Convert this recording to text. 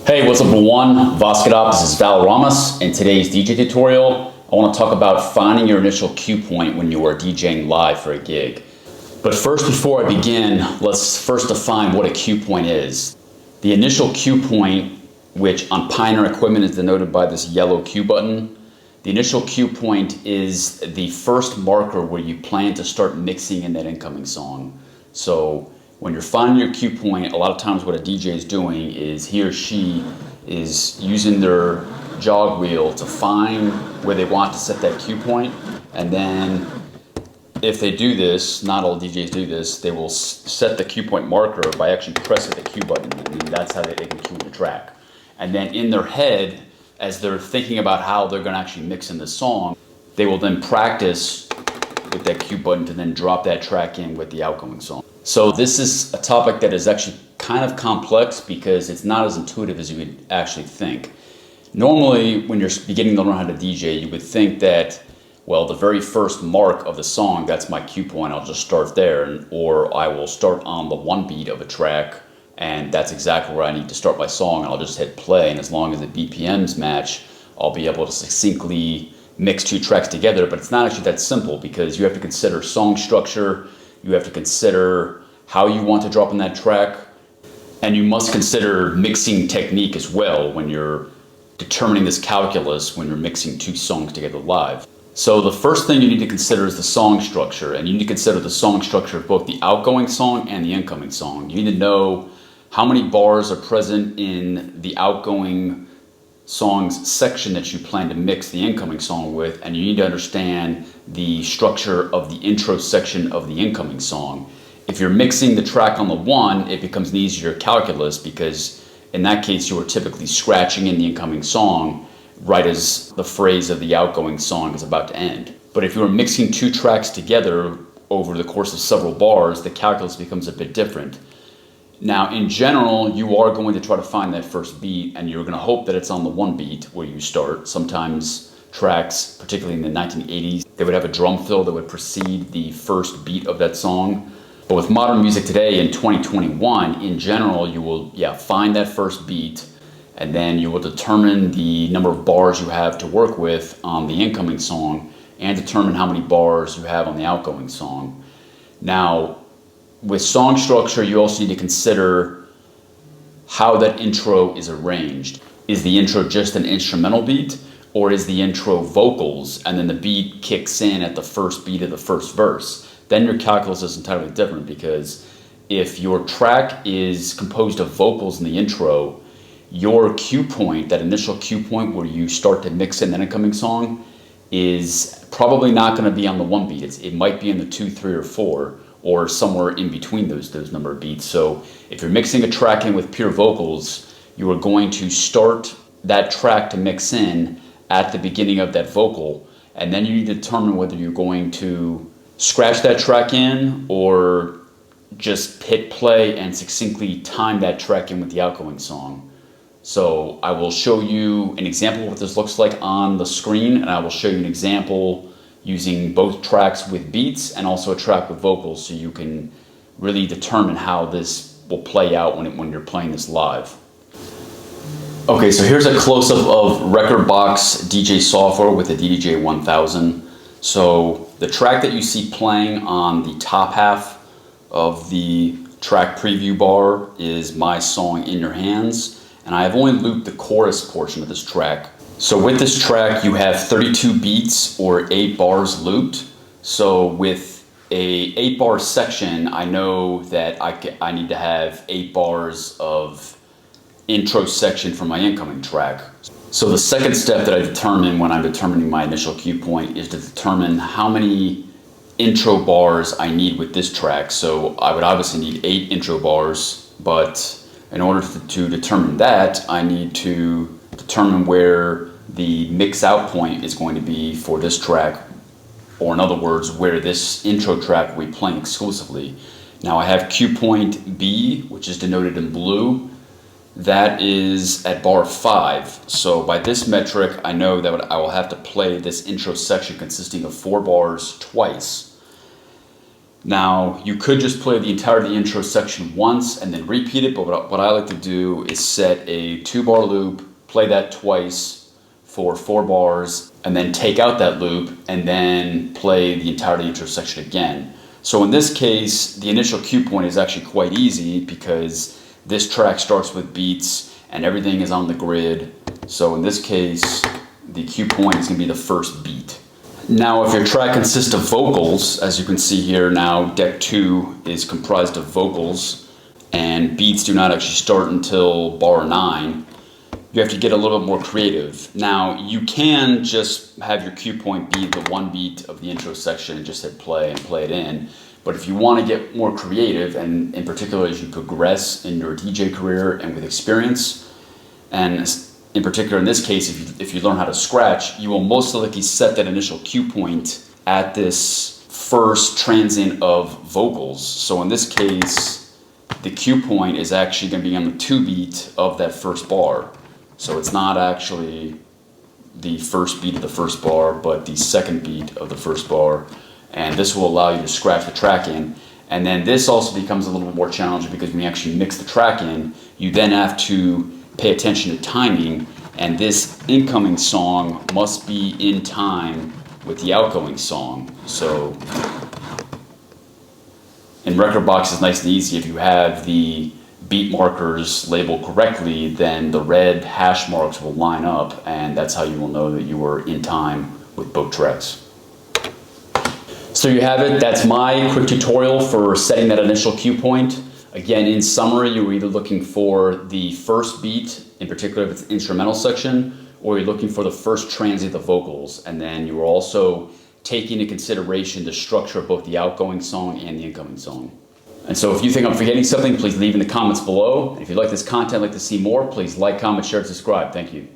Hey, what's up everyone? This is Valoramous. In today's DJ tutorial, I want to talk about finding your initial cue point when you are DJing live for a gig. But first, before I begin, let's first define what a cue point is. The initial cue point, which on Pioneer equipment is denoted by this yellow cue button, the initial cue point is the first marker where you plan to start mixing in that incoming song. So when you're finding your cue point, a lot of times what a DJ is doing is he or she is using their jog wheel to find where they want to set that cue point. And then if they do this, not all DJs do this, they will set the cue point marker by actually pressing the cue button, and that's how they can cue the track. And then in their head, as they're thinking about how they're going to actually mix in the song, they will then practice with that cue button to then drop that track in with the outgoing song. So this is a topic that is actually kind of complex because it's not as intuitive as you would actually think. Normally, when you're beginning to learn how to DJ, you would think that, well, the very first mark of the song, that's my cue point, I'll just start there, or I will start on the one beat of a track, and that's exactly where I need to start my song, and I'll just hit play, and as long as the BPMs match, I'll be able to succinctly mix two tracks together. But it's not actually that simple because you have to consider song structure, you have to consider how you want to drop in that track, and you must consider mixing technique as well when you're determining this calculus when you're mixing two songs together live. So the first thing you need to consider is the song structure, and you need to consider the song structure of both the outgoing song and the incoming song. You need to know how many bars are present in the outgoing song's section that you plan to mix the incoming song with, and you need to understand the structure of the intro section of the incoming song. If you're mixing the track on the one, it becomes an easier calculus because in that case you are typically scratching in the incoming song right as the phrase of the outgoing song is about to end. But if you're mixing two tracks together over the course of several bars, the calculus becomes a bit different. Now, in general, you are going to try to find that first beat, and you're going to hope that it's on the one beat where you start. Sometimes tracks, particularly in the 1980s, they would have a drum fill that would precede the first beat of that song. But with modern music today in 2021, in general, you will find that first beat, and then you will determine the number of bars you have to work with on the incoming song and determine how many bars you have on the outgoing song. Now, with song structure, you also need to consider how that intro is arranged. Is the intro just an instrumental beat, or is the intro vocals and then the beat kicks in at the first beat of the first verse? Then your calculus is entirely different, because if your track is composed of vocals in the intro, your cue point, that initial cue point where you start to mix in an incoming song, is probably not going to be on the one beat. It might be in the 2, 3, or 4, or somewhere in between those number of beats. So if you're mixing a track in with pure vocals, you are going to start that track to mix in at the beginning of that vocal, and then you need to determine whether you're going to scratch that track in or just hit play and succinctly time that track in with the outgoing song. So I will show you an example of what this looks like on the screen, and I will show you an example using both tracks with beats and also a track with vocals, so you can really determine how this will play out when you're playing this live. Okay, so here's a close-up of Rekordbox DJ software with the DDJ 1000. So the track that you see playing on the top half of the track preview bar is my song In Your Hands, and I have only looped the chorus portion of this track. So with this track, you have 32 beats or 8 bars looped. So with a 8-bar section, I know that I need to have 8 bars of intro section for my incoming track. So the second step that I determine when I'm determining my initial cue point is to determine how many intro bars I need with this track. So I would obviously need 8 intro bars, but in order to determine that, I need to determine where the mix out point is going to be for this track, or in other words, where this intro track will be playing exclusively. Now I have cue point B, which is denoted in blue. That is at bar 5. So by this metric, I know that I will have to play this intro section consisting of 4 bars twice. Now, you could just play the entirety of the intro section once and then repeat it, but what I like to do is set a 2-bar loop, play that twice for 4 bars, and then take out that loop and then play the entirety of the intro section again. So in this case, the initial cue point is actually quite easy because this track starts with beats and everything is on the grid. So in this case, the cue point is going to be the first beat. Now, if your track consists of vocals, as you can see here now, deck 2 is comprised of vocals, and beats do not actually start until bar 9, you have to get a little bit more creative. Now, you can just have your cue point be the 1 beat of the intro section and just hit play and play it in. But if you want to get more creative, and in particular as you progress in your DJ career and with experience, and in particular, in this case, if you learn how to scratch, you will most likely set that initial cue point at this first transient of vocals. So in this case, the cue point is actually going to be on the 2 beat of that first bar. So it's not actually the first beat of the first bar, but the 2nd beat of the first bar. And this will allow you to scratch the track in. And then this also becomes a little bit more challenging because when you actually mix the track in, you then have to pay attention to timing, and this incoming song must be in time with the outgoing song. So in Rekordbox, it's nice and easy. If you have the beat markers labeled correctly, then the red hash marks will line up, and that's how you will know that you were in time with both tracks. So you have it. That's my quick tutorial for setting that initial cue point. Again, in summary, you're either looking for the first beat, in particular if it's the instrumental section, or you're looking for the first transient of the vocals. And then you're also taking into consideration the structure of both the outgoing song and the incoming song. And so if you think I'm forgetting something, please leave in the comments below. And if you like this content, like to see more, please like, comment, share, and subscribe. Thank you.